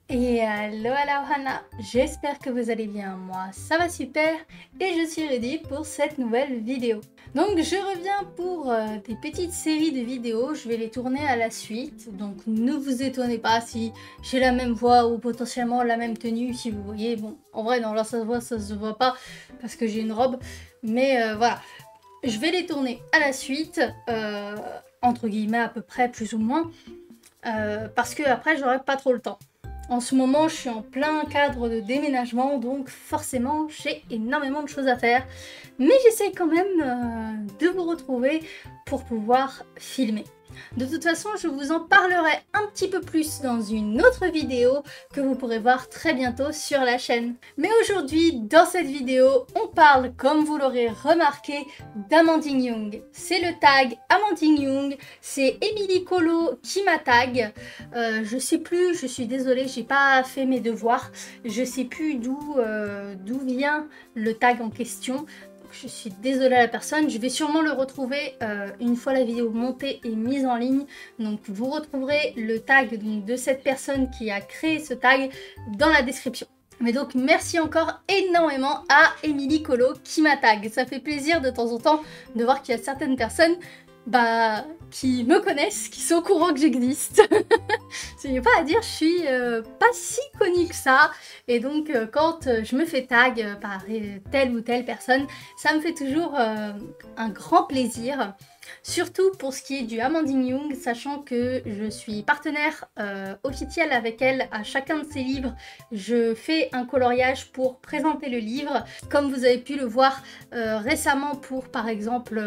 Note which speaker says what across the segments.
Speaker 1: Hello, hello Hana, j'espère que vous allez bien, moi ça va super et je suis ready pour cette nouvelle vidéo. Donc je reviens pour des petites séries de vidéos, je vais les tourner à la suite, donc ne vous étonnez pas si j'ai la même voix ou potentiellement la même tenue, si vous voyez, bon en vrai non là ça se voit pas parce que j'ai une robe, mais voilà, je vais les tourner à la suite, entre guillemets à peu près plus ou moins, parce que après j'aurai pas trop le temps. En ce moment, je suis en plein cadre de déménagement, donc forcément, j'ai énormément de choses à faire. Mais j'essaye quand même de vous retrouver pour pouvoir filmer. De toute façon, je vous en parlerai un petit peu plus dans une autre vidéo que vous pourrez voir très bientôt sur la chaîne. Mais aujourd'hui, dans cette vidéo, on parle, comme vous l'aurez remarqué, d'Amandine Young. C'est le tag Amandine Young, c'est Émilie Colo qui m'a tag. Je sais plus, je suis désolée, j'ai pas fait mes devoirs. Je sais plus d'où vient le tag en question. Je suis désolée à la personne, je vais sûrement le retrouver une fois la vidéo montée et mise en ligne. Donc vous retrouverez le tag de cette personne qui a créé ce tag dans la description. Mais donc merci encore énormément à Émilie Colo qui m'a tag. Ça fait plaisir de temps en temps de voir qu'il y a certaines personnes qui me connaissent, qui sont au courant que j'existe. Ce n'est pas à dire, je suis pas si connue que ça. Et donc quand je me fais tag par telle ou telle personne, ça me fait toujours un grand plaisir. Surtout pour ce qui est du Amandine Young, sachant que je suis partenaire officielle avec elle à chacun de ses livres. Je fais un coloriage pour présenter le livre, comme vous avez pu le voir récemment pour par exemple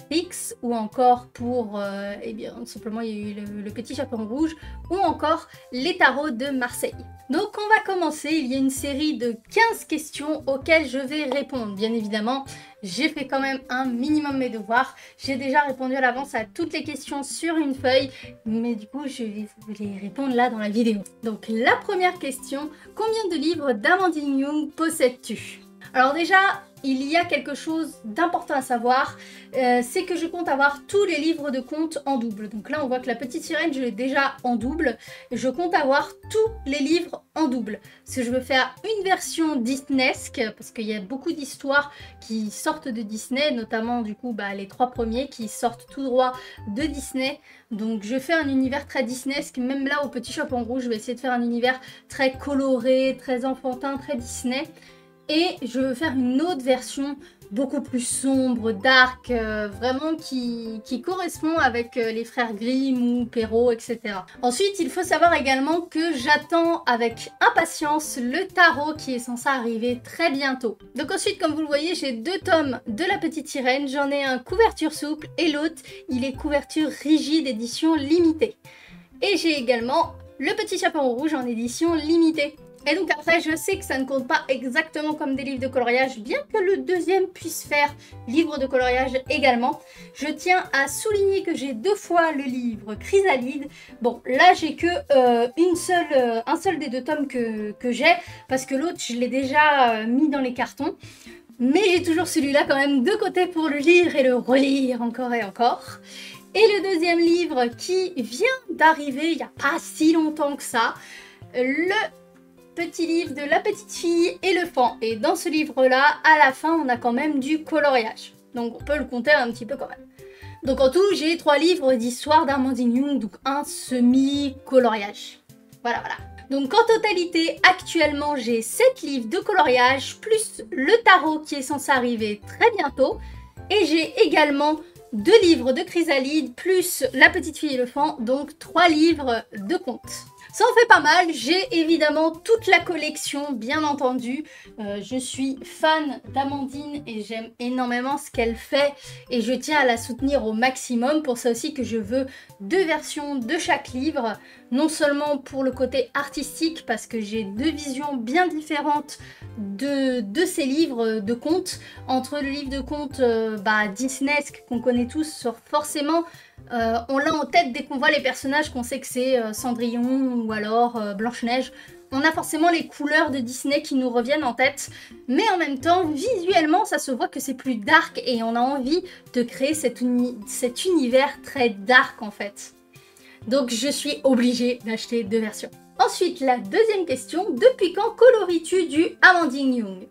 Speaker 1: X, ou encore pour, eh bien, simplement il y a eu le petit chaperon rouge, ou encore les tarots de Marseille. Donc on va commencer, il y a une série de 15 questions auxquelles je vais répondre. Bien évidemment, j'ai fait quand même un minimum mes devoirs. J'ai déjà répondu à l'avance à toutes les questions sur une feuille, mais du coup je vais les répondre là dans la vidéo. Donc la première question, combien de livres d'Amandine Young possèdes-tu? Alors déjà, il y a quelque chose d'important à savoir, c'est que je compte avoir tous les livres de contes en double. Donc là on voit que la petite sirène je l'ai déjà en double, et je compte avoir tous les livres en double. Parce que je veux faire une version Disneyesque, parce qu'il y a beaucoup d'histoires qui sortent de Disney, notamment du coup les 3 premiers qui sortent tout droit de Disney. Donc je fais un univers très Disneyesque, même là au petit chaperon rouge je vais essayer de faire un univers très coloré, très enfantin, très Disney. Et je veux faire une autre version beaucoup plus sombre, dark, vraiment qui correspond avec les frères Grimm ou Perrault, etc. Ensuite, il faut savoir également que j'attends avec impatience le tarot qui est censé arriver très bientôt. Donc ensuite, comme vous le voyez, j'ai 2 tomes de La Petite Sirène. J'en ai un couverture souple et l'autre, il est couverture rigide édition limitée. Et j'ai également Le Petit Chaperon Rouge en édition limitée. Et donc après, je sais que ça ne compte pas exactement comme des livres de coloriage, bien que le deuxième puisse faire livre de coloriage également. Je tiens à souligner que j'ai 2 fois le livre Chrysalide. Bon, là j'ai que un seul des 2 tomes que j'ai, parce que l'autre je l'ai déjà mis dans les cartons. Mais j'ai toujours celui-là quand même de côté pour le lire et le relire encore et encore. Et le deuxième livre qui vient d'arriver il n'y a pas si longtemps que ça, le petit livre de La Petite Fille et le Fan. Et dans ce livre-là, à la fin, on a quand même du coloriage. Donc on peut le compter un petit peu quand même. Donc en tout, j'ai 3 livres d'histoire d'Amandine Young, donc un semi-coloriage. Voilà, voilà. Donc en totalité, actuellement, j'ai 7 livres de coloriage, plus le tarot qui est censé arriver très bientôt. Et j'ai également 2 livres de Chrysalide, plus La Petite Fille et le Fan, donc 3 livres de contes. Ça en fait pas mal, j'ai évidemment toute la collection, bien entendu. Je suis fan d'Amandine et j'aime énormément ce qu'elle fait et je tiens à la soutenir au maximum. Pour ça aussi que je veux 2 versions de chaque livre, non seulement pour le côté artistique, parce que j'ai 2 visions bien différentes de ces livres de contes. Entre le livre de contes Disneyesque qu'on connaît tous, forcément on l'a en tête dès qu'on voit les personnages, qu'on sait que c'est Cendrillon ou alors Blanche-Neige. On a forcément les couleurs de Disney qui nous reviennent en tête, mais en même temps, visuellement, ça se voit que c'est plus dark et on a envie de créer cet univers très dark en fait. Donc je suis obligée d'acheter 2 versions. Ensuite, la deuxième question, depuis quand coloris-tu du Amandine Young?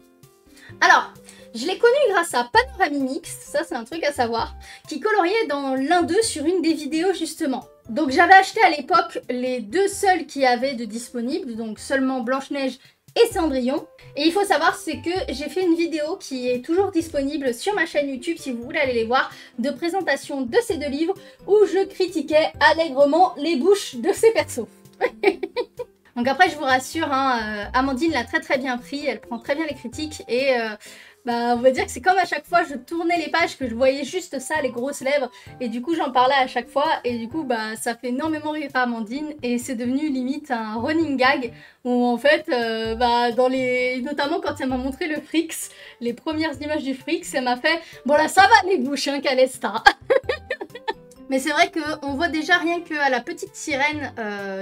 Speaker 1: Alors, je l'ai connu grâce à Panoramimix, ça c'est un truc à savoir, qui coloriait dans l'un d'eux sur une des vidéos justement. Donc j'avais acheté à l'époque les deux seuls qu'il y avait de disponibles, donc seulement Blanche-Neige et Cendrillon. Et il faut savoir, c'est que j'ai fait une vidéo qui est toujours disponible sur ma chaîne YouTube, si vous voulez aller les voir, de présentation de ces deux livres, où je critiquais allègrement les bouches de ces persos. Donc après, je vous rassure, hein, Amandine l'a très bien pris, elle prend très bien les critiques et bah, on va dire que c'est comme à chaque fois je tournais les pages que je voyais juste ça, les grosses lèvres, et du coup j'en parlais à chaque fois et du coup bah ça fait énormément rire Amandine et c'est devenu limite un running gag où en fait bah dans les, notamment quand elle m'a montré le Frix, les premières images du Frix, elle m'a fait bon là ça va les bouches hein Calesta. Mais c'est vrai qu'on voit déjà rien qu'à la petite sirène,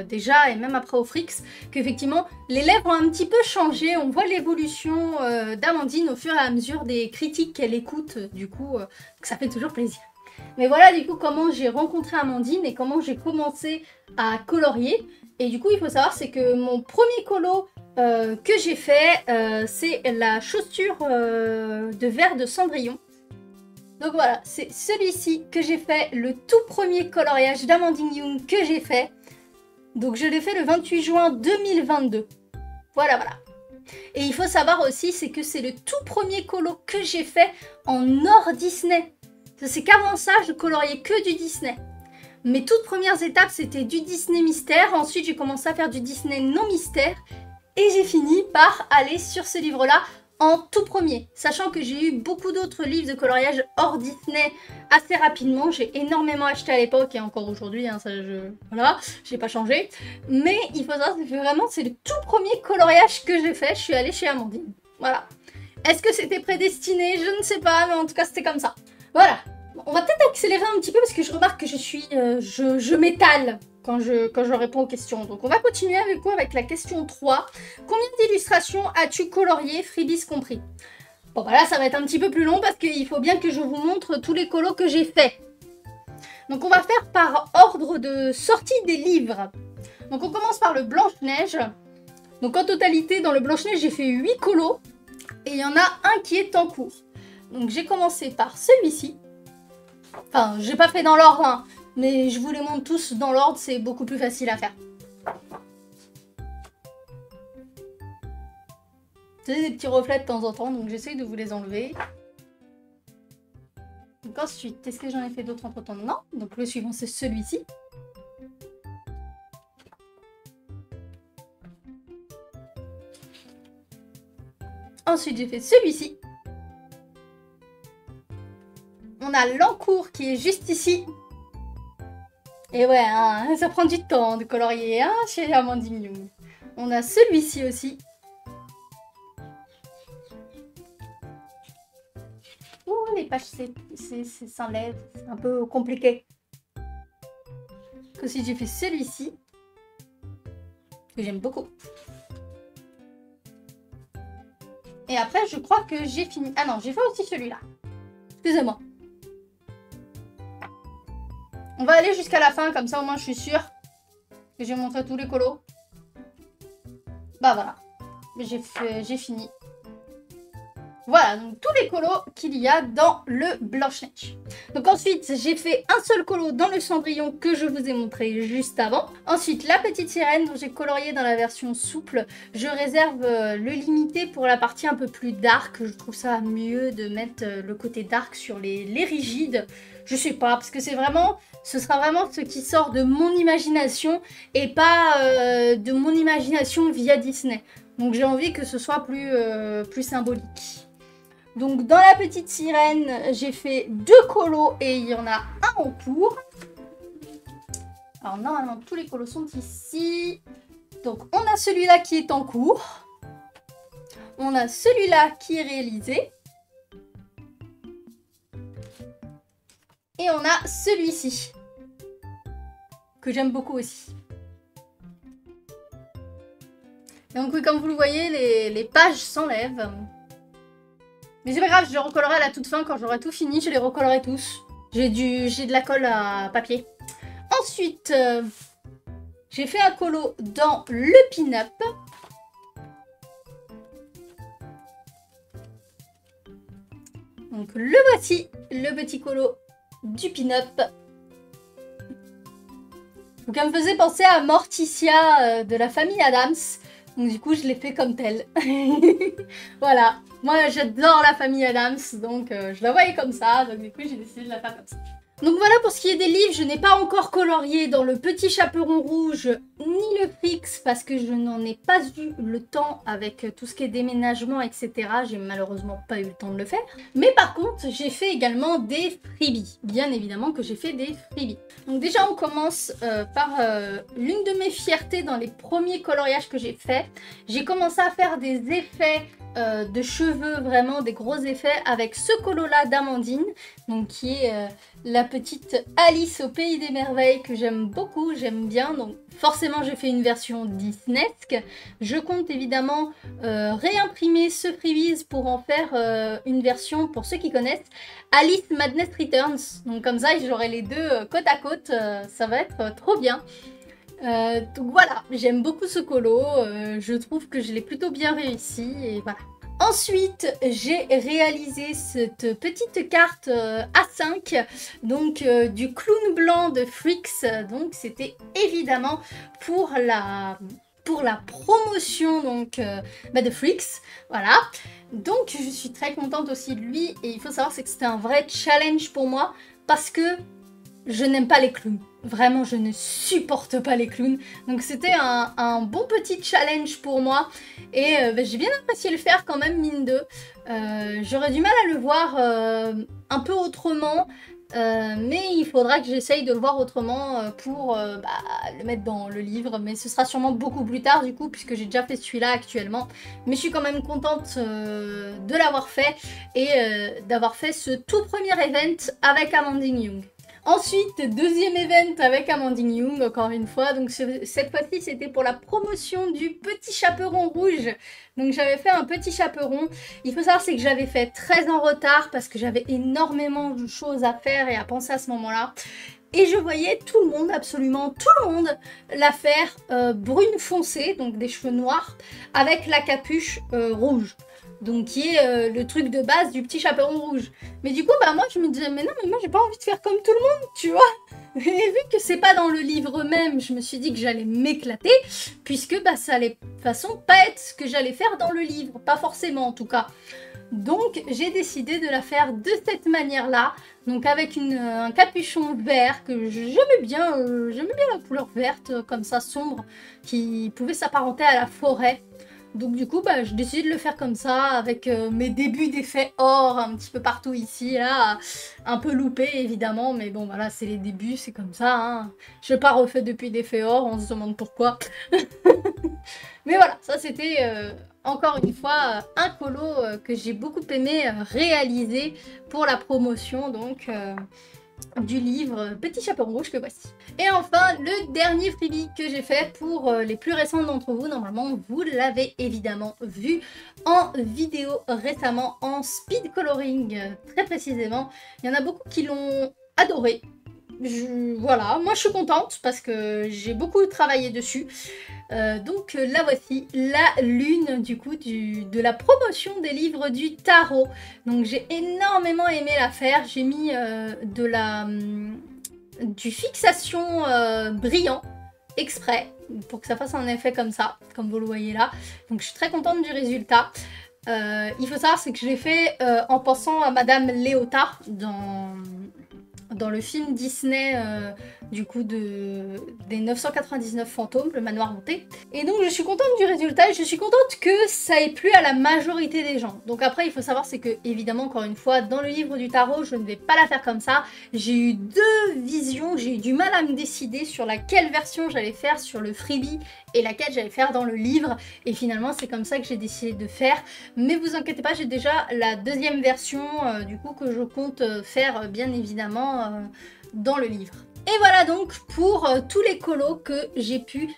Speaker 1: déjà, et même après au Frix, qu'effectivement, les lèvres ont un petit peu changé. On voit l'évolution d'Amandine au fur et à mesure des critiques qu'elle écoute, du coup, que ça fait toujours plaisir. Mais voilà, du coup, comment j'ai rencontré Amandine et comment j'ai commencé à colorier. Et du coup, il faut savoir, c'est que mon premier colo que j'ai fait, c'est la chaussure de verre de Cendrillon. Donc voilà, c'est celui-ci que j'ai fait, le tout premier coloriage d'Amandine Young que j'ai fait. Donc je l'ai fait le 28 juin 2022. Voilà. Et il faut savoir aussi, c'est que c'est le tout premier colo que j'ai fait en or Disney. C'est qu'avant ça, je coloriais que du Disney. Mes toutes premières étapes, c'était du Disney mystère. Ensuite, j'ai commencé à faire du Disney non mystère. Et j'ai fini par aller sur ce livre-là en tout premier, sachant que j'ai eu beaucoup d'autres livres de coloriage hors Disney assez rapidement. J'ai énormément acheté à l'époque et encore aujourd'hui, hein, voilà, j'ai pas changé. Mais il faut savoir que vraiment c'est le tout premier coloriage que j'ai fait. Je suis allée chez Amandine. Voilà. Est-ce que c'était prédestiné? Je ne sais pas, mais en tout cas c'était comme ça. Voilà. On va peut-être accélérer un petit peu parce que je remarque que je m'étale quand je réponds aux questions. Donc on va continuer avec quoi? Avec la question 3. Combien d'illustrations as-tu colorié, freebies compris? Bon bah là ça va être un petit peu plus long parce qu'il faut bien que je vous montre tous les colos que j'ai faits. Donc on va faire par ordre de sortie des livres. Donc on commence par le Blanche-Neige. Donc en totalité dans le Blanche-Neige j'ai fait 8 colos. Et il y en a un qui est en cours. Donc j'ai commencé par celui-ci. Enfin j'ai pas fait dans l'ordre, hein. Mais je vous les montre tous dans l'ordre, c'est beaucoup plus facile à faire. C'est des petits reflets de temps en temps, donc j'essaye de vous les enlever. Donc ensuite, est-ce que j'en ai fait d'autres entre temps? Non. Donc le suivant, c'est celui-ci. Ensuite, j'ai fait celui-ci. On a l'encours qui est juste ici. Et ouais, hein, ça prend du temps de colorier hein, chez Amandine Young. On a celui-ci aussi. Ouh, les pages s'enlèvent, c'est un peu compliqué. Aussi, j'ai fait celui-ci, que j'aime beaucoup. Et après, je crois que j'ai fini. Ah non, j'ai fait aussi celui-là. Excusez-moi. On va aller jusqu'à la fin, comme ça au moins je suis sûre que j'ai montré tous les colos. Bah voilà, j'ai fini. Voilà, donc tous les colos qu'il y a dans le Blanche-Neige. Donc ensuite, j'ai fait un seul colo dans le Cendrillon que je vous ai montré juste avant. Ensuite, la petite sirène dont j'ai colorié dans la version souple. Je réserve le limité pour la partie un peu plus dark. Je trouve ça mieux de mettre le côté dark sur les rigides. Je sais pas, parce que c'est vraiment, ce sera vraiment ce qui sort de mon imagination et pas de mon imagination via Disney. Donc j'ai envie que ce soit plus symbolique. Donc dans la petite sirène, j'ai fait 2 colos et il y en a un en cours. Alors normalement tous les colos sont ici. Donc on a celui-là qui est en cours. On a celui-là qui est réalisé. Et on a celui-ci, que j'aime beaucoup aussi. Donc oui, comme vous le voyez, les pages s'enlèvent. Mais c'est pas grave, je les recollerai à la toute fin quand j'aurai tout fini, je les recollerai tous. J'ai de la colle à papier. Ensuite, J'ai fait un colo dans le pin-up. Donc le voici, le petit colo du pin-up. Donc elle me faisait penser à Morticia de la famille Addams. Donc du coup je l'ai fait comme tel. Voilà, moi j'adore la famille Addams, donc je la voyais comme ça. Donc du coup j'ai décidé de la faire comme ça. Donc voilà pour ce qui est des livres, je n'ai pas encore colorié dans le Petit Chaperon Rouge ni le Frix parce que je n'en ai pas eu le temps avec tout ce qui est déménagement, etc. J'ai malheureusement pas eu le temps de le faire. Mais par contre, j'ai fait également des freebies. Bien évidemment que j'ai fait des freebies. Donc déjà, on commence par l'une de mes fiertés dans les premiers coloriages que j'ai fait. J'ai commencé à faire des effets de cheveux, vraiment des gros effets avec ce colo là d'Amandine, donc qui est la petite Alice au pays des merveilles que j'aime beaucoup, j'aime bien. Donc forcément j'ai fait une version Disneyesque. Je compte évidemment réimprimer ce freebies pour en faire une version, pour ceux qui connaissent, Alice Madness Returns. Donc comme ça j'aurai les deux côte à côte, ça va être trop bien. Donc voilà, j'aime beaucoup ce colo, je trouve que je l'ai plutôt bien réussi et voilà. Ensuite, j'ai réalisé cette petite carte A5, donc du clown blanc de Frix. Donc c'était évidemment pour la promotion donc, de Frix. Voilà. Donc je suis très contente aussi de lui et il faut savoir c'est que c'était un vrai challenge pour moi parce que je n'aime pas les clowns. Vraiment, je ne supporte pas les clowns. Donc c'était un bon petit challenge pour moi. Et j'ai bien apprécié le faire quand même, mine de. J'aurais du mal à le voir un peu autrement. Mais il faudra que j'essaye de le voir autrement pour le mettre dans le livre. Mais ce sera sûrement beaucoup plus tard du coup, puisque j'ai déjà fait celui-là actuellement. Mais je suis quand même contente de l'avoir fait et d'avoir fait ce tout premier event avec Amandine Young. Ensuite, deuxième event avec Amandine Young, encore une fois. Donc cette fois-ci, c'était pour la promotion du Petit Chaperon Rouge. Donc j'avais fait un Petit Chaperon. Il faut savoir, c'est que j'avais fait très en retard parce que j'avais énormément de choses à faire et à penser à ce moment-là. Et je voyais tout le monde, absolument tout le monde, la faire brune foncée, donc des cheveux noirs, avec la capuche rouge. Donc qui est le truc de base du Petit Chaperon Rouge. Mais du coup, moi je me disais, mais non, mais moi j'ai pas envie de faire comme tout le monde, tu vois. Et vu que c'est pas dans le livre même, je me suis dit que j'allais m'éclater, puisque ça allait de toute façon pas être ce que j'allais faire dans le livre, pas forcément en tout cas. Donc j'ai décidé de la faire de cette manière-là, donc avec un capuchon vert que j'aimais bien la couleur verte, comme ça sombre, qui pouvait s'apparenter à la forêt. Donc du coup, j'ai décidé de le faire comme ça, avec mes débuts d'effets or un petit peu partout ici, là, un peu loupé évidemment, mais bon voilà, c'est les débuts, c'est comme ça, hein. Je n'ai pas refait depuis d'effets or, on se demande pourquoi. Mais voilà, ça c'était encore une fois un colo que j'ai beaucoup aimé réaliser pour la promotion, donc du livre Petit Chaperon Rouge que voici. Et enfin, le dernier freebie que j'ai fait pour les plus récents d'entre vous, normalement vous l'avez évidemment vu en vidéo récemment, en speed coloring très précisément. Il y en a beaucoup qui l'ont adoré. Voilà, moi je suis contente parce que j'ai beaucoup travaillé dessus. Donc la voici, la lune du coup de la promotion des livres du tarot. Donc j'ai énormément aimé la faire. J'ai mis du fixation brillant exprès pour que ça fasse un effet comme ça, comme vous le voyez là. Donc je suis très contente du résultat. Il faut savoir c'est que je l'ai fait en pensant à Madame Léota dans le film Disney du coup des 999 fantômes, le manoir hanté. Et donc je suis contente du résultat et je suis contente que ça ait plu à la majorité des gens. Donc après il faut savoir c'est que évidemment encore une fois dans le livre du tarot je ne vais pas la faire comme ça. J'ai eu deux visions, j'ai eu du mal à me décider sur laquelle version j'allais faire sur le freebie et laquelle j'allais faire dans le livre. Et finalement c'est comme ça que j'ai décidé de faire. Mais vous inquiétez pas, j'ai déjà la deuxième version du coup que je compte faire bien évidemment dans le livre. Et voilà donc pour tous les colos que j'ai pu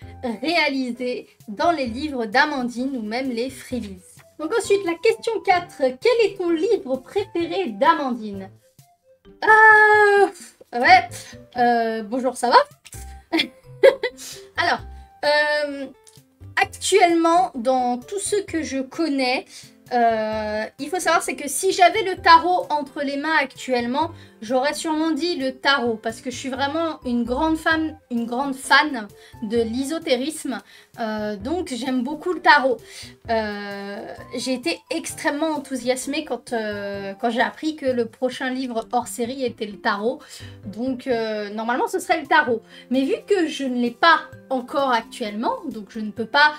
Speaker 1: réaliser dans les livres d'Amandine ou même les freebies. Donc ensuite la question 4, quel est ton livre préféré d'Amandine? Bonjour, ça va? Alors, actuellement, dans tous ceux que je connais, il faut savoir c'est que si j'avais le tarot entre les mains actuellement, j'aurais sûrement dit le tarot parce que je suis vraiment une grande fan de l'ésotérisme, donc j'aime beaucoup le tarot. J'ai été extrêmement enthousiasmée quand j'ai appris que le prochain livre hors série était le tarot, donc normalement ce serait le tarot. Mais vu que je ne l'ai pas encore actuellement, donc je ne peux pas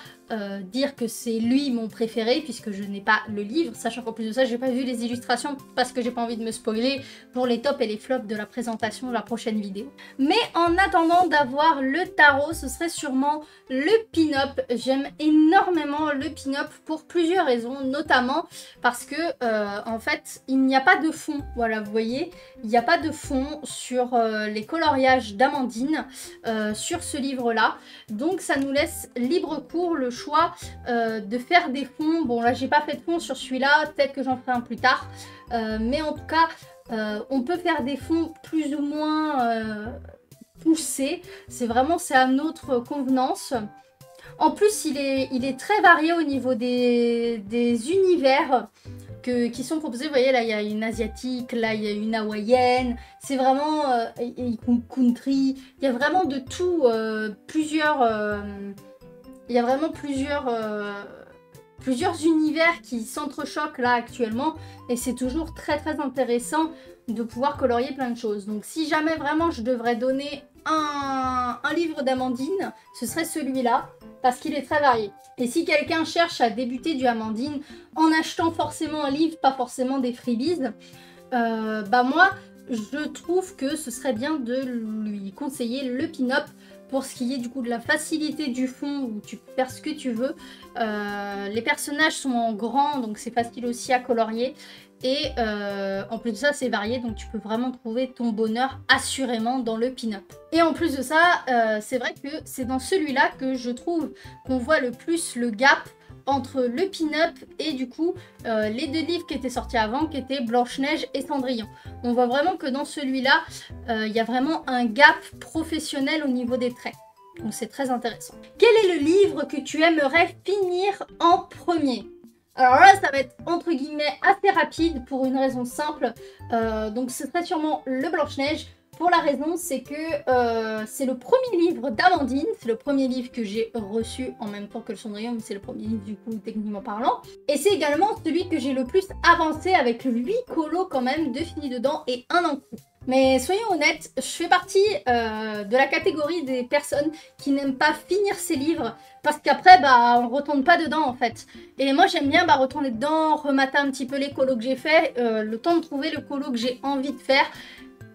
Speaker 1: dire que c'est lui mon préféré puisque je n'ai pas le livre, sachant qu'en plus de ça j'ai pas vu les illustrations parce que j'ai pas envie de me spoiler pour les tops et les flops de la présentation de la prochaine vidéo. Mais en attendant d'avoir le tarot, ce serait sûrement le pin-up. J'aime énormément le pin-up pour plusieurs raisons, notamment parce que en fait il n'y a pas de fond, voilà vous voyez, il n'y a pas de fond sur les coloriages d'Amandine sur ce livre là, donc ça nous laisse libre cours le choix de faire des fonds. Bon là j'ai pas fait de fond sur celui-là, peut-être que j'en ferai un plus tard, mais en tout cas on peut faire des fonds plus ou moins poussés, c'est à notre convenance. En plus il est très varié au niveau des univers qui sont proposés. Vous voyez là il y a une asiatique, là il y a une hawaïenne, c'est vraiment country, il y a vraiment de tout, il y a vraiment plusieurs univers qui s'entrechoquent là actuellement et c'est toujours très intéressant de pouvoir colorier plein de choses. Donc si jamais vraiment je devrais donner un livre d'Amandine, ce serait celui-là parce qu'il est très varié. Et si quelqu'un cherche à débuter du Amandine en achetant forcément un livre, pas forcément des freebies, bah moi je trouve que ce serait bien de lui conseiller le pin-up pour ce qui est du coup de la facilité du fond où tu peux faire ce que tu veux. Les personnages sont en grand donc c'est facile aussi à colorier et en plus de ça c'est varié donc tu peux vraiment trouver ton bonheur assurément dans le pin-up. Et en plus de ça c'est vrai que c'est dans celui-là que je trouve qu'on voit le plus le gap entre le pin-up et du coup les deux livres qui étaient sortis avant qui étaient Blanche-Neige et Cendrillon. On voit vraiment que dans celui-là il y a vraiment un gap professionnel au niveau des traits. Donc c'est très intéressant. Quel est le livre que tu aimerais finir en premier ? Alors là ça va être entre guillemets assez rapide pour une raison simple. Donc ce serait sûrement le Blanche-Neige. Pour la raison, c'est que c'est le premier livre d'Amandine, c'est le premier livre que j'ai reçu en même temps que le Cendrillon, mais c'est le premier livre du coup techniquement parlant. Et c'est également celui que j'ai le plus avancé avec 8 colos quand même, 2 finis dedans et 1 en cours. Mais soyons honnêtes, je fais partie de la catégorie des personnes qui n'aiment pas finir ces livres parce qu'après bah on retourne pas dedans en fait. Et moi j'aime bien retourner dedans, remater un petit peu les colos que j'ai fait, le temps de trouver le colo que j'ai envie de faire.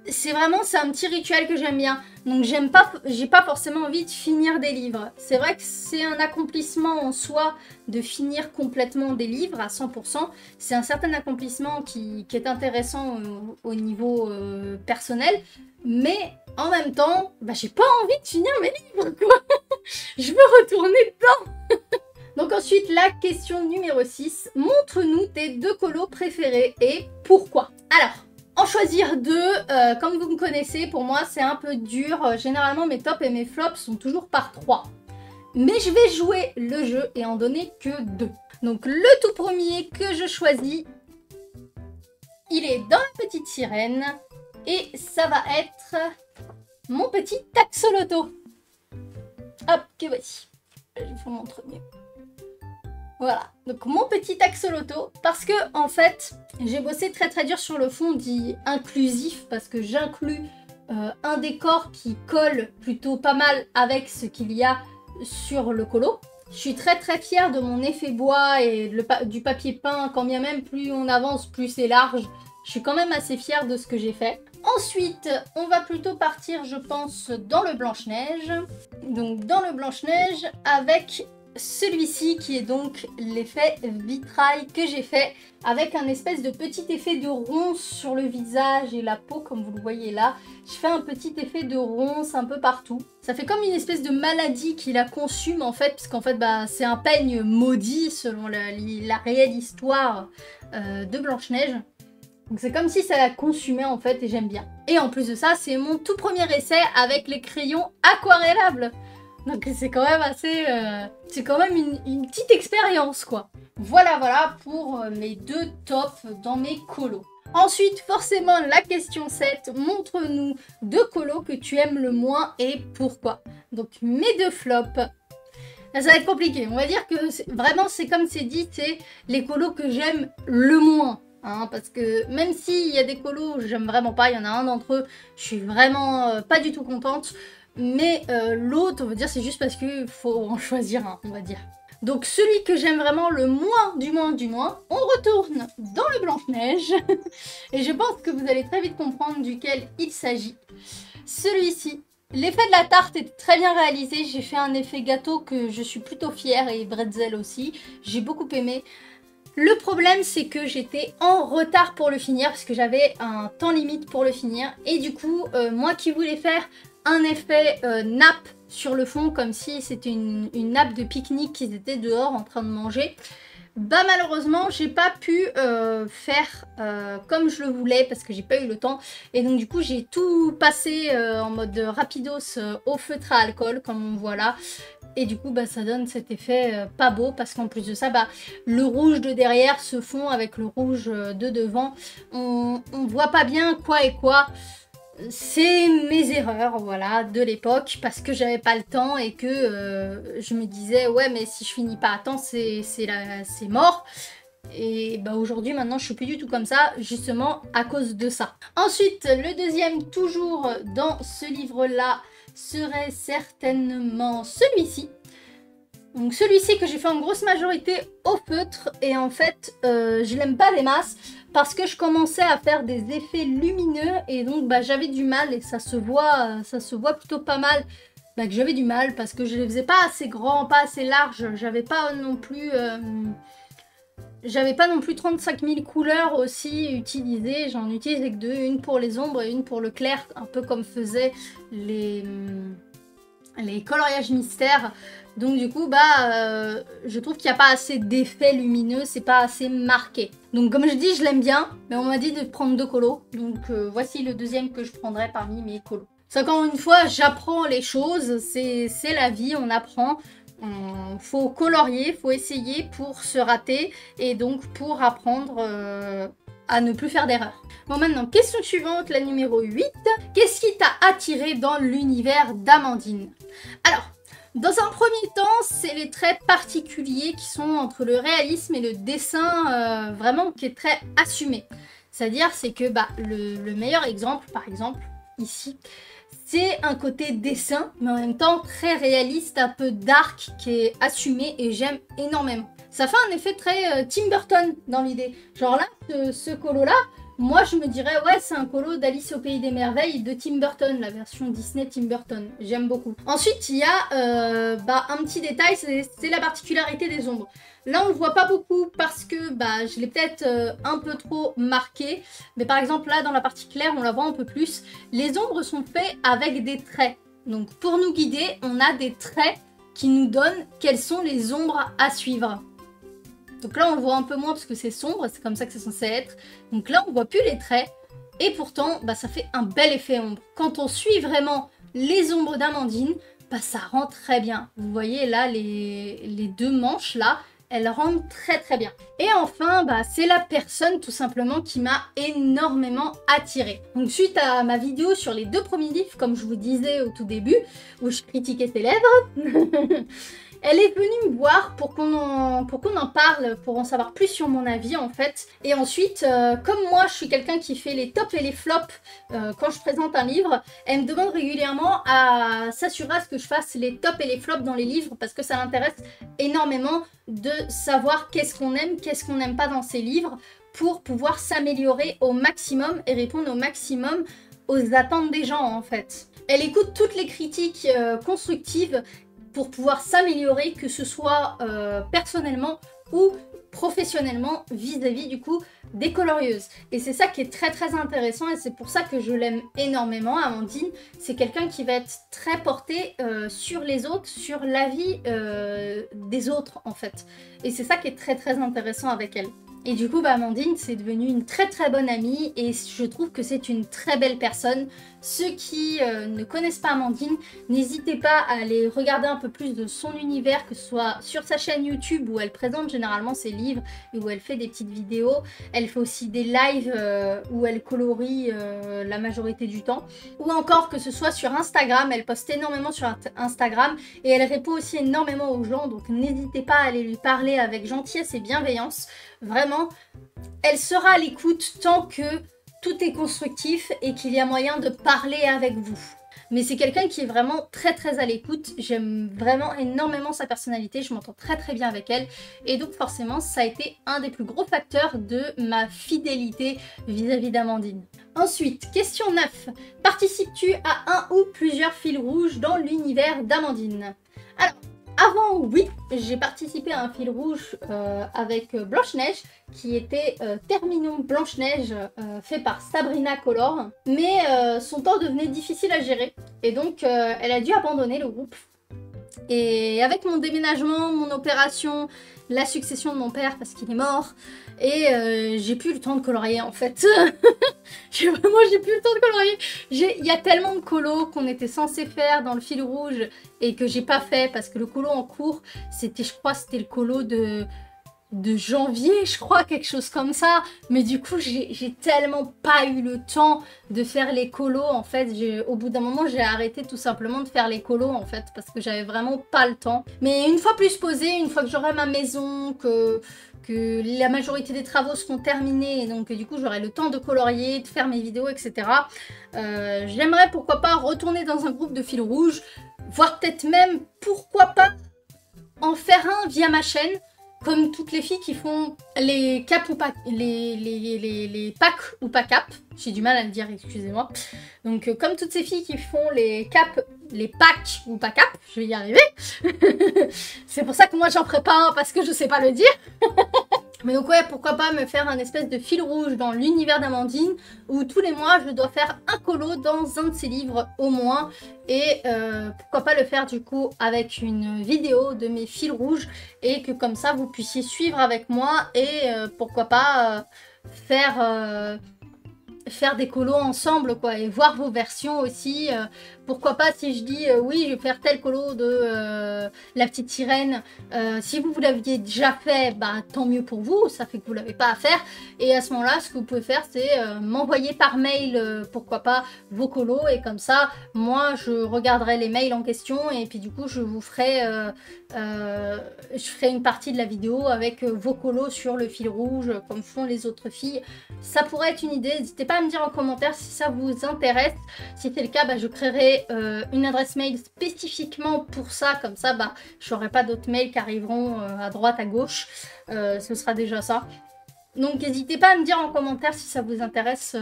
Speaker 1: C'est un petit rituel que j'aime bien. Donc j'ai pas forcément envie de finir des livres. C'est vrai que c'est un accomplissement en soi de finir complètement des livres à 100%. C'est un certain accomplissement qui est intéressant au niveau personnel. Mais en même temps, bah, j'ai pas envie de finir mes livres quoi. Je veux retourner dedans. Donc ensuite, la question numéro 6. Montre-nous tes 2 colos préférés et pourquoi. Alors, en choisir 2, comme vous me connaissez, pour moi c'est un peu dur. Généralement mes tops et mes flops sont toujours par 3. Mais je vais jouer le jeu et en donner que 2. Donc le tout premier que je choisis, il est dans la petite sirène. Et ça va être mon petit Taxoloto. Hop, que voici. Je vous montre mieux. Voilà, donc mon petit axoloto, parce que en fait, j'ai bossé très dur sur le fond dit inclusif, parce que j'inclus un décor qui colle plutôt pas mal avec ce qu'il y a sur le colo. Je suis très fière de mon effet bois et du papier peint, quand bien même plus on avance, plus c'est large. Je suis quand même assez fière de ce que j'ai fait. Ensuite, on va plutôt partir, je pense, dans le Blanche-Neige. Donc dans le Blanche-Neige avec celui-ci qui est donc l'effet vitrail que j'ai fait avec un espèce de petit effet de ronce sur le visage et la peau comme vous le voyez là. Je fais un petit effet de ronce un peu partout. Ça fait comme une espèce de maladie qui la consume en fait, parce qu'en fait bah, c'est un peigne maudit selon la réelle histoire de Blanche-Neige. Donc c'est comme si ça la consumait en fait et j'aime bien. Et en plus de ça, c'est mon tout premier essai avec les crayons aquarellables. Donc c'est quand même assez... c'est quand même une petite expérience quoi. Voilà pour mes deux tops dans mes colos. Ensuite, forcément, la question 7, montre-nous deux colos que tu aimes le moins et pourquoi. Donc mes deux flops. Là, ça va être compliqué. On va dire que vraiment, c'est comme c'est dit, c'est les colos que j'aime le moins. Hein, parce que même s'il y a des colos que j'aime vraiment pas, il y en a un d'entre eux, je suis vraiment pas du tout contente. Mais l'autre, on va dire, c'est juste parce qu'il faut en choisir un, on va dire. Donc celui que j'aime vraiment le moins, du moins, on retourne dans le Blanche-Neige. Et je pense que vous allez très vite comprendre duquel il s'agit. Celui-ci. L'effet de la tarte est très bien réalisé. J'ai fait un effet gâteau que je suis plutôt fière et bretzel aussi. J'ai beaucoup aimé. Le problème, c'est que j'étais en retard pour le finir parce que j'avais un temps limite pour le finir. Et du coup, moi qui voulais faire un effet nappe sur le fond, comme si c'était une nappe de pique-nique qu'ils étaient dehors en train de manger, bah malheureusement, j'ai pas pu faire comme je le voulais parce que j'ai pas eu le temps. Et donc du coup, j'ai tout passé en mode rapidos au feutre à alcool, comme on voit là. Et du coup, bah, ça donne cet effet pas beau parce qu'en plus de ça, bah, le rouge de derrière se fond avec le rouge de devant. On voit pas bien quoi et quoi. C'est mes erreurs, voilà, de l'époque parce que j'avais pas le temps et que je me disais ouais mais si je finis pas à temps c'est mort. Et bah aujourd'hui maintenant je suis plus du tout comme ça justement à cause de ça. Ensuite le deuxième toujours dans ce livre là serait certainement celui-ci. Donc celui-ci que j'ai fait en grosse majorité au feutre et en fait je l'aime pas des masses parce que je commençais à faire des effets lumineux et donc bah, j'avais du mal et ça se voit plutôt pas mal bah, que j'avais du mal parce que je les faisais pas assez grands, pas assez larges, j'avais pas non plus 35 000 couleurs aussi utilisées, j'en utilisais que deux, une pour les ombres et une pour le clair, un peu comme faisaient les coloriages mystères. Donc du coup, bah, je trouve qu'il n'y a pas assez d'effets lumineux, c'est pas assez marqué. Donc comme je dis, je l'aime bien, mais on m'a dit de prendre deux colos. Donc voici le deuxième que je prendrai parmi mes colos. C'est encore une fois, j'apprends les choses, c'est la vie, on apprend. Faut colorier, faut essayer pour se rater et donc pour apprendre à ne plus faire d'erreurs. Bon maintenant, question suivante, la numéro 8. Qu'est-ce qui t'a attiré dans l'univers d'Amandine? Alors, dans un premier temps, c'est les traits particuliers qui sont entre le réalisme et le dessin vraiment qui est très assumé. C'est-à-dire, c'est que bah, le meilleur exemple, par exemple, ici, c'est un côté dessin, mais en même temps très réaliste, un peu dark, qui est assumé et j'aime énormément. Ça fait un effet très Tim Burton dans l'idée. Genre là, ce colo-là, moi je me dirais, ouais, c'est un colo d'Alice au Pays des Merveilles de Tim Burton, la version Disney Tim Burton. J'aime beaucoup. Ensuite, il y a un petit détail, c'est la particularité des ombres. Là, on le voit pas beaucoup parce que bah, je l'ai peut-être un peu trop marqué. Mais par exemple, là, dans la partie claire, on la voit un peu plus. Les ombres sont faites avec des traits. Donc, pour nous guider, on a des traits qui nous donnent quelles sont les ombres à suivre. Donc là, on le voit un peu moins parce que c'est sombre, c'est comme ça que c'est censé être. Donc là, on voit plus les traits. Et pourtant, bah, ça fait un bel effet ombre. Quand on suit vraiment les ombres d'Amandine, bah, ça rend très bien. Vous voyez là, les deux manches là, elles rendent très très bien. Et enfin, bah, c'est la personne tout simplement qui m'a énormément attirée. Donc suite à ma vidéo sur les deux premiers livres, comme je vous disais au tout début, où je critiquais ses lèvres, elle est venue me voir pour qu'on en parle, pour en savoir plus sur mon avis en fait. Et ensuite, comme moi je suis quelqu'un qui fait les tops et les flops quand je présente un livre, elle me demande régulièrement à s'assurer à ce que je fasse les tops et les flops dans les livres parce que ça l'intéresse énormément de savoir qu'est-ce qu'on aime, qu'est-ce qu'on n'aime pas dans ces livres pour pouvoir s'améliorer au maximum et répondre au maximum aux attentes des gens en fait. Elle écoute toutes les critiques constructives pour pouvoir s'améliorer, que ce soit personnellement ou professionnellement vis-à-vis du coup des colorieuses. Et c'est ça qui est très très intéressant et c'est pour ça que je l'aime énormément, Amandine. C'est quelqu'un qui va être très porté sur les autres, sur l'avis des autres en fait. Et c'est ça qui est très très intéressant avec elle. Et du coup, bah, Amandine, c'est devenu une très très bonne amie et je trouve que c'est une très belle personne. Ceux qui ne connaissent pas Amandine, n'hésitez pas à aller regarder un peu plus de son univers, que ce soit sur sa chaîne YouTube où elle présente généralement ses livres et où elle fait des petites vidéos. Elle fait aussi des lives où elle colorie la majorité du temps. Ou encore que ce soit sur Instagram, elle poste énormément sur Instagram et elle répond aussi énormément aux gens. Donc n'hésitez pas à aller lui parler avec gentillesse et bienveillance. Vraiment, elle sera à l'écoute tant que tout est constructif et qu'il y a moyen de parler avec vous. Mais c'est quelqu'un qui est vraiment très très à l'écoute. J'aime vraiment énormément sa personnalité, je m'entends très très bien avec elle. Et donc forcément, ça a été un des plus gros facteurs de ma fidélité vis-à-vis d'Amandine. Ensuite, question 9. Participes-tu à un ou plusieurs fils rouges dans l'univers d'Amandine? Alors, avant, oui, j'ai participé à un fil rouge avec Blanche-Neige, qui était Terminons Blanche-Neige, fait par Sabrina Color. Mais son temps devenait difficile à gérer, et donc elle a dû abandonner le groupe. Et avec mon déménagement, mon opération, la succession de mon père parce qu'il est mort, et j'ai plus le temps de colorier en fait. J'ai plus le temps de colorier. Il y a tellement de colos qu'on était censé faire dans le fil rouge et que j'ai pas fait parce que le colo en cours, c'était, je crois, c'était le colo de janvier, je crois, quelque chose comme ça. Mais du coup, j'ai tellement pas eu le temps de faire les colos, en fait. Au bout d'un moment, j'ai arrêté tout simplement de faire les colos, en fait, parce que j'avais vraiment pas le temps. Mais une fois plus posée, une fois que j'aurai ma maison, que la majorité des travaux seront terminés, et donc du coup, j'aurai le temps de colorier, de faire mes vidéos, etc. J'aimerais, pourquoi pas, retourner dans un groupe de fil rouge, voire peut-être même, pourquoi pas, en faire un via ma chaîne, comme toutes les filles qui font les caps ou pas, les packs ou pas cap. J'ai du mal à le dire, excusez-moi. Donc comme toutes ces filles qui font les caps, les packs ou pas cap, je vais y arriver. C'est pour ça que moi j'en prépare parce que je sais pas le dire. Mais donc ouais, pourquoi pas me faire un espèce de fil rouge dans l'univers d'Amandine où tous les mois je dois faire un colo dans un de ses livres au moins. Et pourquoi pas le faire du coup avec une vidéo de mes fils rouges et que comme ça vous puissiez suivre avec moi et pourquoi pas faire des colos ensemble quoi et voir vos versions aussi. Pourquoi pas si je dis oui je vais faire tel colo de la petite sirène, si vous l'aviez déjà fait, bah tant mieux pour vous, ça fait que vous l'avez pas à faire, et à ce moment là ce que vous pouvez faire c'est m'envoyer par mail pourquoi pas vos colos, et comme ça moi je regarderai les mails en question et puis du coup je vous ferai je ferai une partie de la vidéo avec vos colos sur le fil rouge comme font les autres filles. Ça pourrait être une idée, n'hésitez pas à me dire en commentaire si ça vous intéresse. Si c'est le cas, bah, je créerai une adresse mail spécifiquement pour ça, comme ça bah, je n'aurai pas d'autres mails qui arriveront à droite, à gauche, ce sera déjà ça. Donc n'hésitez pas à me dire en commentaire si ça vous intéresse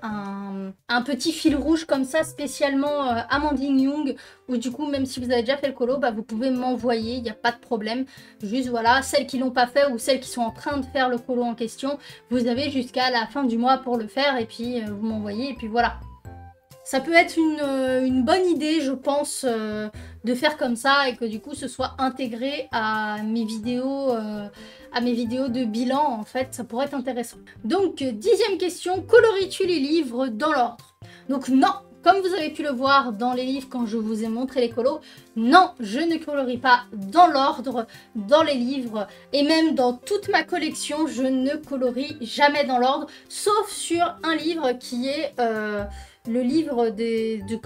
Speaker 1: un petit fil rouge comme ça spécialement Amandine Young, ou du coup même si vous avez déjà fait le colo, bah, vous pouvez m'envoyer, il n'y a pas de problème. Juste voilà, celles qui l'ont pas fait ou celles qui sont en train de faire le colo en question, vous avez jusqu'à la fin du mois pour le faire et puis vous m'envoyez et puis voilà. Ça peut être une bonne idée, je pense, de faire comme ça et que du coup ce soit intégré à mes vidéos de bilan, en fait, ça pourrait être intéressant. Donc, 10e question, colories-tu les livres dans l'ordre? Donc non, comme vous avez pu le voir dans les livres quand je vous ai montré les colos, non, je ne colorie pas dans l'ordre dans les livres, et même dans toute ma collection, je ne colorie jamais dans l'ordre, sauf sur un livre qui est le livre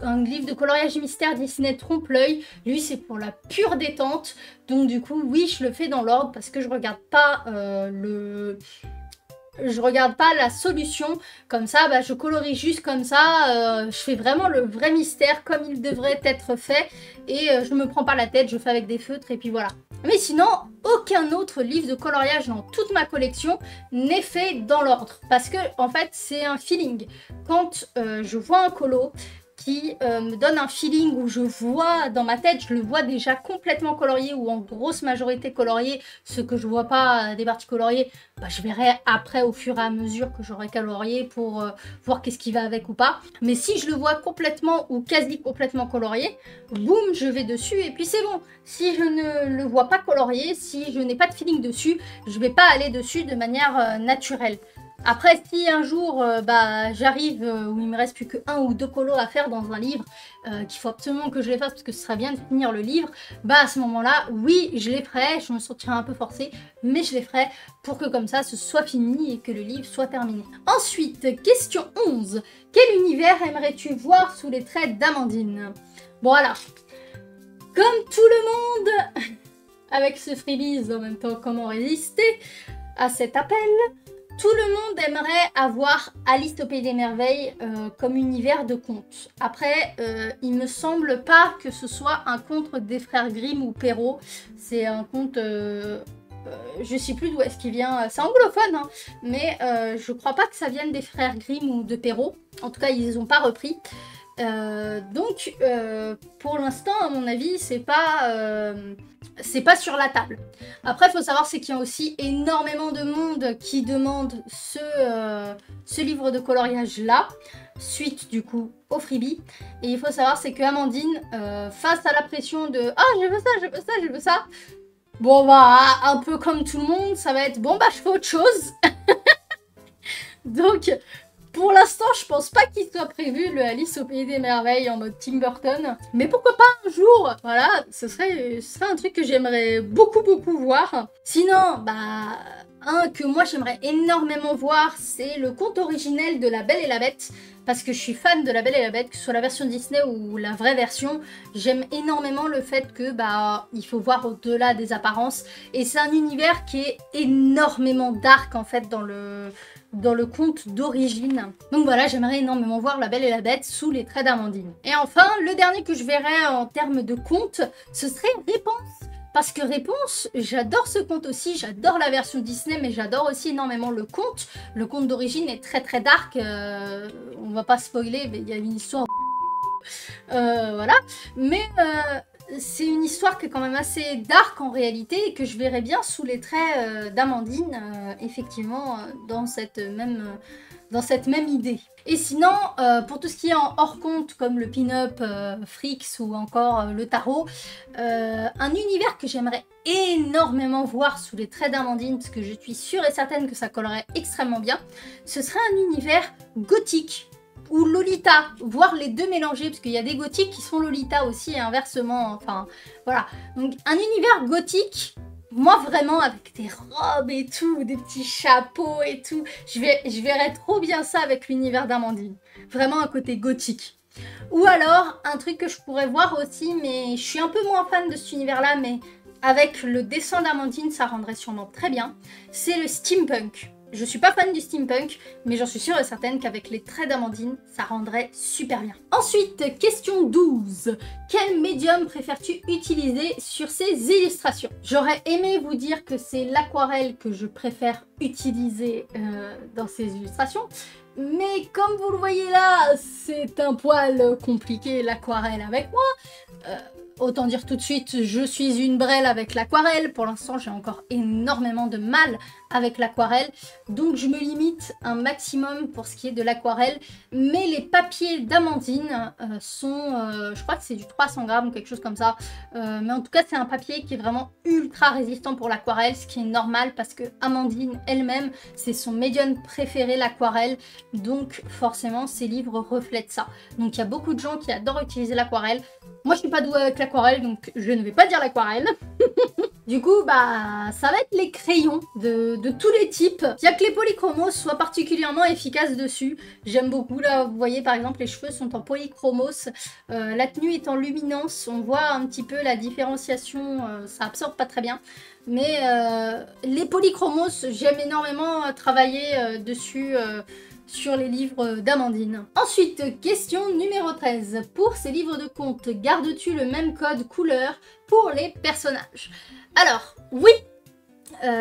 Speaker 1: un livre de coloriage mystère Disney Trompe-l'œil. Lui c'est pour la pure détente, donc du coup oui je le fais dans l'ordre parce que je regarde pas la solution, comme ça bah, je colorie juste comme ça, je fais vraiment le vrai mystère comme il devrait être fait et je me prends pas la tête, je fais avec des feutres et puis voilà. Mais sinon, aucun autre livre de coloriage dans toute ma collection n'est fait dans l'ordre. Parce que, en fait, c'est un feeling. Quand je vois un colo qui me donne un feeling où je vois dans ma tête, je le vois déjà complètement colorié ou en grosse majorité colorié. Ce que je vois pas des parties coloriées, bah, je verrai après au fur et à mesure que j'aurai colorié pour voir qu'est-ce qui va avec ou pas. Mais si je le vois complètement ou quasi complètement colorié, boum, je vais dessus et puis c'est bon. Si je ne le vois pas colorié, si je n'ai pas de feeling dessus, je vais pas aller dessus de manière naturelle. Après, si un jour bah, j'arrive où il me reste plus que 1 ou 2 colos à faire dans un livre, qu'il faut absolument que je les fasse parce que ce serait bien de finir le livre, bah à ce moment-là, oui, je les ferai, je me sentirai un peu forcée, mais je les ferai pour que comme ça, ce soit fini et que le livre soit terminé. Ensuite, question 11. Quel univers aimerais-tu voir sous les traits d'Amandine? Bon alors, comme tout le monde, avec ce freebies en même temps, comment résister à cet appel? Tout le monde aimerait avoir Alice au Pays des Merveilles comme univers de conte. Après, il me semble pas que ce soit un conte des frères Grimm ou Perrault. C'est un conte, je sais plus d'où est-ce qu'il vient. C'est anglophone, hein, mais je crois pas que ça vienne des frères Grimm ou de Perrault. En tout cas, ils les ont pas repris. Donc, pour l'instant, à mon avis, c'est pas sur la table. Après, il faut savoir c'est qu'il y a aussi énormément de monde qui demande ce livre de coloriage-là, suite du coup au freebie. Et il faut savoir c'est que Amandine, face à la pression de « Ah, je veux ça, je veux ça, je veux ça », bon bah, un peu comme tout le monde, ça va être « Bon bah, je fais autre chose ». Donc... Pour l'instant, je pense pas qu'il soit prévu le Alice au Pays des Merveilles en mode Tim Burton. Mais pourquoi pas un jour? Voilà, ce serait un truc que j'aimerais beaucoup voir. Sinon, bah, un que moi j'aimerais énormément voir, c'est le conte originel de La Belle et la Bête. Parce que je suis fan de La Belle et la Bête, que ce soit la version Disney ou la vraie version. J'aime énormément le fait que, bah, il faut voir au-delà des apparences. Et c'est un univers qui est énormément dark, en fait, dans le conte d'origine. Donc voilà, j'aimerais énormément voir La Belle et la Bête sous les traits d'Amandine. Et enfin, le dernier que je verrais en termes de conte, ce serait Réponse. Parce que Réponse, j'adore ce conte aussi, j'adore la version Disney, mais j'adore aussi énormément le conte. Le conte d'origine est très dark, on va pas spoiler, mais il y a une histoire... voilà, mais... c'est une histoire qui est quand même assez dark en réalité et que je verrais bien sous les traits d'Amandine, effectivement, dans cette même idée. Et sinon, pour tout ce qui est en hors compte, comme le pin-up, Frix ou encore le tarot, un univers que j'aimerais énormément voir sous les traits d'Amandine, parce que je suis sûre et certaine que ça collerait extrêmement bien, ce serait un univers gothique. Ou Lolita, voire les deux mélangés, parce qu'il y a des gothiques qui sont Lolita aussi, et inversement, enfin, voilà. Donc, un univers gothique, moi, vraiment, avec des robes et tout, des petits chapeaux et tout, je verrais trop bien ça avec l'univers d'Amandine. Vraiment un côté gothique. Ou alors, un truc que je pourrais voir aussi, mais je suis un peu moins fan de cet univers-là, mais avec le dessin d'Amandine, ça rendrait sûrement très bien, c'est le steampunk. Je suis pas fan du steampunk, mais j'en suis sûre et certaine qu'avec les traits d'Amandine, ça rendrait super bien. Ensuite, question 12. Quel médium préfères-tu utiliser sur ces illustrations? J'aurais aimé vous dire que c'est l'aquarelle que je préfère utiliser dans ces illustrations, mais comme vous le voyez là, c'est un poil compliqué l'aquarelle avec moi. Autant dire tout de suite, je suis une brêle avec l'aquarelle. Pour l'instant, j'ai encore énormément de mal avec l'aquarelle. Donc, je me limite un maximum pour ce qui est de l'aquarelle. Mais les papiers d'Amandine sont... je crois que c'est du 300 grammes ou quelque chose comme ça. Mais en tout cas, c'est un papier qui est vraiment ultra résistant pour l'aquarelle. Ce qui est normal parce que Amandine elle-même, c'est son médium préféré, l'aquarelle. Donc, forcément, ses livres reflètent ça. Donc, il y a beaucoup de gens qui adorent utiliser l'aquarelle. Moi, je suis pas douée avec l'aquarelle, donc je ne vais pas dire l'aquarelle. Du coup, bah, ça va être les crayons de tous les types. Bien que les polychromos soient particulièrement efficaces dessus. J'aime beaucoup, là, vous voyez, par exemple, les cheveux sont en polychromos. La tenue est en luminance. On voit un petit peu la différenciation. Ça absorbe pas très bien. Mais les polychromos, j'aime énormément travailler dessus... sur les livres d'Amandine. Ensuite, question numéro 13. Pour ces livres de contes, gardes-tu le même code couleur pour les personnages? Alors, oui,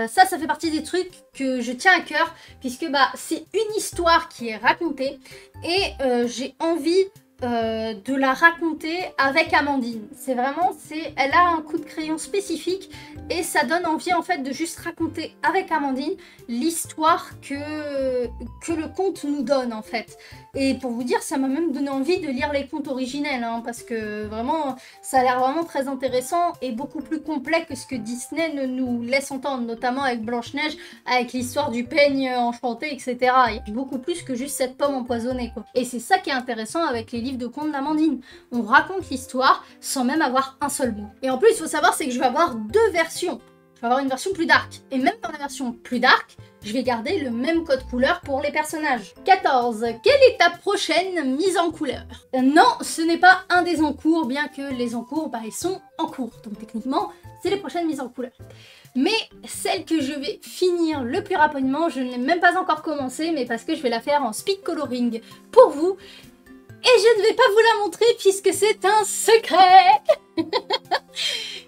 Speaker 1: ça fait partie des trucs que je tiens à cœur, puisque bah, c'est une histoire qui est racontée, et j'ai envie de la raconter avec Amandine. C'est vraiment, elle a un coup de crayon spécifique et ça donne envie en fait de juste raconter avec Amandine l'histoire que le conte nous donne en fait. Et pour vous dire, ça m'a même donné envie de lire les contes originels, hein, parce que vraiment, ça a l'air vraiment très intéressant et beaucoup plus complet que ce que Disney ne nous laisse entendre, notamment avec Blanche-Neige, avec l'histoire du peigne enchanté, etc. Il y a beaucoup plus que juste cette pomme empoisonnée, quoi. Et c'est ça qui est intéressant avec les livres de contes d'Amandine. On raconte l'histoire sans même avoir un seul mot. Et en plus, il faut savoir, c'est que je vais avoir deux versions. Je vais avoir une version plus dark. Et même dans la version plus dark, je vais garder le même code couleur pour les personnages. 14. Quelle est ta prochaine mise en couleur? Non, ce n'est pas un des en cours, bien que les en cours, ils sont en cours. Donc techniquement, c'est les prochaines mises en couleur. Mais celle que je vais finir le plus rapidement, je ne l'ai même pas encore commencé, mais parce que je vais la faire en speed coloring pour vous. Et je ne vais pas vous la montrer puisque c'est un secret.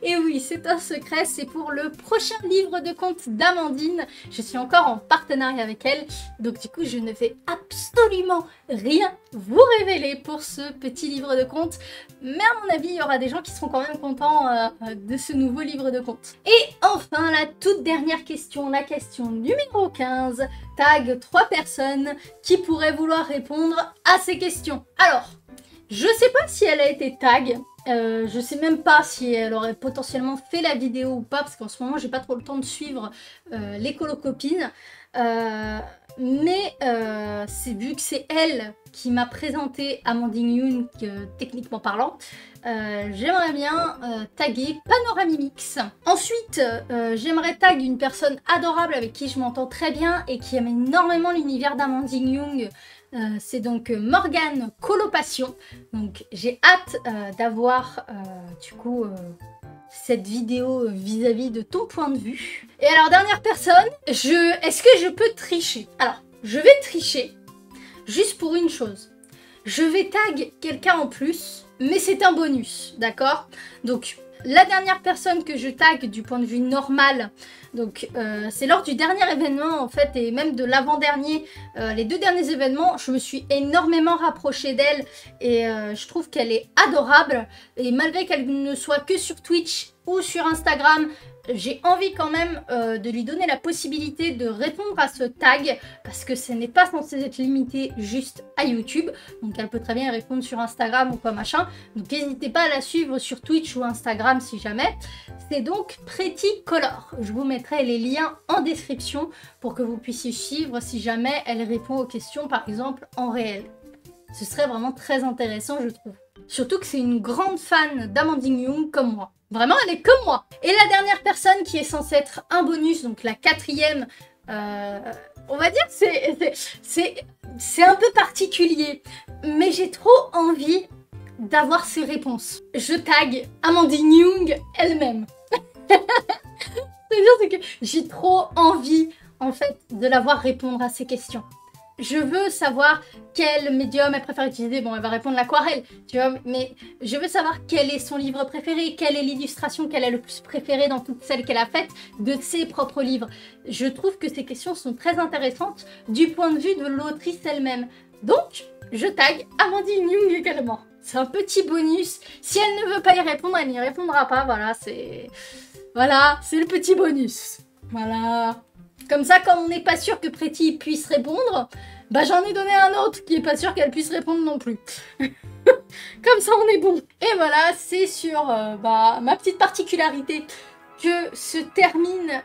Speaker 1: Et oui, c'est un secret, c'est pour le prochain livre de contes d'Amandine. Je suis encore en partenariat avec elle, donc du coup je ne vais absolument rien vous révéler pour ce petit livre de contes. Mais à mon avis, il y aura des gens qui seront quand même contents de ce nouveau livre de contes. Et enfin, la toute dernière question, la question numéro 15. Tag 3 personnes qui pourraient vouloir répondre à ces questions. Alors, je sais pas si elle a été tag. Je sais même pas si elle aurait potentiellement fait la vidéo ou pas, parce qu'en ce moment j'ai pas trop le temps de suivre les colocopines. Mais c'est vu que c'est elle qui m'a présenté Amandine Young, techniquement parlant, j'aimerais bien taguer Panoramimix. Ensuite, j'aimerais tag une personne adorable avec qui je m'entends très bien et qui aime énormément l'univers d'Amandine Young. C'est donc Morgane Colopassion. Donc j'ai hâte d'avoir du coup cette vidéo vis-à-vis de ton point de vue. Et alors dernière personne, est-ce que je peux tricher? Alors je vais tricher juste pour une chose. Je vais tag quelqu'un en plus, mais c'est un bonus, d'accord? Donc la dernière personne que je tag du point de vue normal, donc c'est lors du dernier événement en fait, et même de l'avant-dernier, les deux derniers événements, je me suis énormément rapprochée d'elle et je trouve qu'elle est adorable. Et malgré qu'elle ne soit que sur Twitch ou sur Instagram, j'ai envie quand même de lui donner la possibilité de répondre à ce tag parce que ce n'est pas censé être limité juste à YouTube. Donc elle peut très bien répondre sur Instagram ou quoi machin. Donc n'hésitez pas à la suivre sur Twitch ou Instagram si jamais. C'est donc Pretty Color. Je vous mettrai les liens en description pour que vous puissiez suivre si jamais elle répond aux questions par exemple en réel. Ce serait vraiment très intéressant je trouve. Surtout que c'est une grande fan d'Amandine Young comme moi. Vraiment, elle est comme moi. Et la dernière personne qui est censée être un bonus, donc la quatrième, on va dire c'est un peu particulier. Mais j'ai trop envie d'avoir ses réponses. Je tag Amandine Young elle-même. C'est que j'ai trop envie, en fait, de la voir répondre à ces questions. Je veux savoir quel médium elle préfère utiliser. Bon, elle va répondre l'aquarelle, tu vois, mais je veux savoir quel est son livre préféré, quelle est l'illustration qu'elle a le plus préférée dans toutes celles qu'elle a faites de ses propres livres. Je trouve que ces questions sont très intéressantes du point de vue de l'autrice elle-même. Donc, je tag Amandine Young également. C'est un petit bonus. Si elle ne veut pas y répondre, elle n'y répondra pas. Voilà, c'est le petit bonus. Voilà. Comme ça, quand on n'est pas sûr que Pretty puisse répondre, bah j'en ai donné un autre qui est pas sûr qu'elle puisse répondre non plus. Comme ça, on est bon. Et voilà, c'est sur ma petite particularité que se termine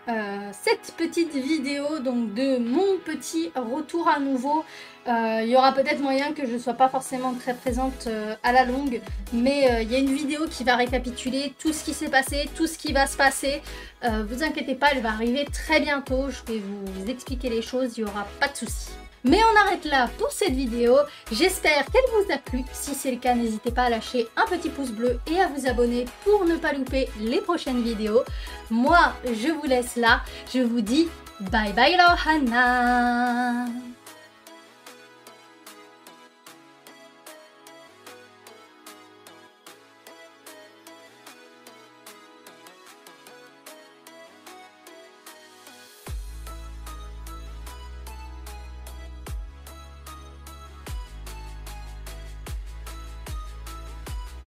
Speaker 1: cette petite vidéo donc de mon petit retour à nouveau. Il y aura peut-être moyen que je ne sois pas forcément très présente à la longue, mais il y a une vidéo qui va récapituler tout ce qui s'est passé, tout ce qui va se passer. Vous inquiétez pas, elle va arriver très bientôt, je vais vous expliquer les choses, il n'y aura pas de souci. Mais on arrête là pour cette vidéo, j'espère qu'elle vous a plu. Si c'est le cas, n'hésitez pas à lâcher un petit pouce bleu et à vous abonner pour ne pas louper les prochaines vidéos. Moi, je vous laisse là, je vous dis bye bye Lohana.